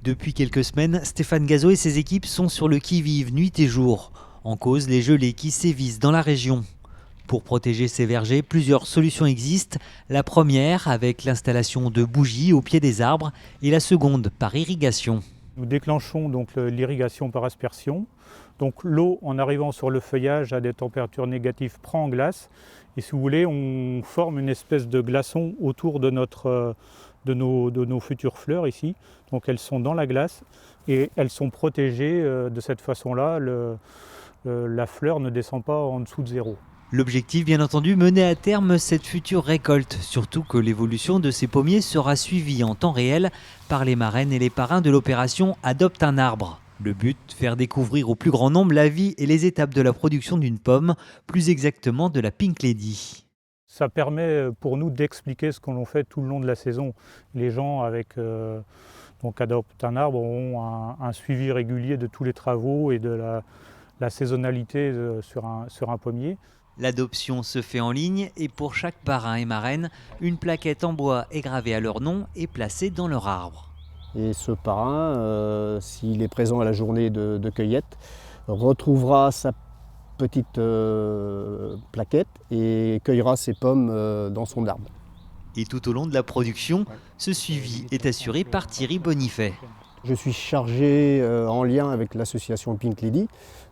Depuis quelques semaines, Stéphane Gazot et ses équipes sont sur le qui-vive nuit et jour. En cause, les gelées qui sévissent dans la région. Pour protéger ces vergers, plusieurs solutions existent. La première avec l'installation de bougies au pied des arbres et la seconde par irrigation. Nous déclenchons donc l'irrigation par aspersion. Donc l'eau, en arrivant sur le feuillage à des températures négatives, prend en glace. Et si vous voulez, on forme une espèce de glaçon autour de nos futures fleurs ici. Donc elles sont dans la glace et elles sont protégées de cette façon-là. La fleur ne descend pas en dessous de zéro. L'objectif, bien entendu, mener à terme cette future récolte, surtout que l'évolution de ces pommiers sera suivie en temps réel par les marraines et les parrains de l'opération Adopte un arbre. Le but, faire découvrir au plus grand nombre la vie et les étapes de la production d'une pomme, plus exactement de la Pink Lady. Ça permet pour nous d'expliquer ce que l'on fait tout le long de la saison. Les gens donc Adopte un arbre auront un suivi régulier de tous les travaux et de la saisonnalité sur un pommier. L'adoption se fait en ligne et pour chaque parrain et marraine, une plaquette en bois est gravée à leur nom et placée dans leur arbre. Et ce parrain, s'il est présent à la journée de cueillette, retrouvera sa petite plaquette et cueillera ses pommes dans son arbre. Et tout au long de la production, ce suivi est assuré par Thierry Bonifay. Je suis chargé, en lien avec l'association Pink Lady,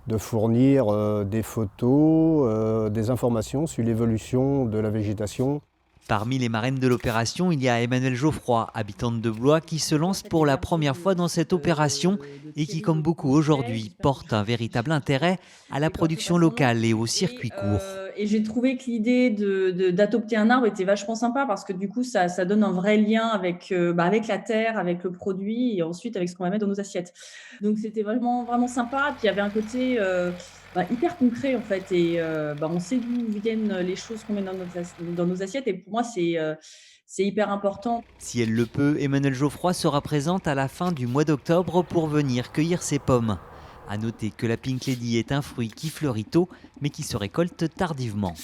de fournir des photos, des informations sur l'évolution de la végétation. Parmi les marraines de l'opération, il y a Emmanuelle Geoffroy, habitante de Blois, qui se lance pour la première fois dans cette opération et qui, comme beaucoup aujourd'hui, porte un véritable intérêt à la production locale et au circuit court. Et j'ai trouvé que l'idée d'adopter un arbre était vachement sympa parce que du coup, ça donne un vrai lien avec la terre, avec le produit et ensuite avec ce qu'on va mettre dans nos assiettes. Donc c'était vraiment, vraiment sympa. Puis il y avait un côté hyper concret en fait. Et on sait d'où viennent les choses qu'on met dans nos assiettes. Et pour moi, c'est hyper important. Si elle le peut, Emmanuelle Geoffroy sera présente à la fin du mois d'octobre pour venir cueillir ses pommes. A noter que la Pink Lady est un fruit qui fleurit tôt, mais qui se récolte tardivement.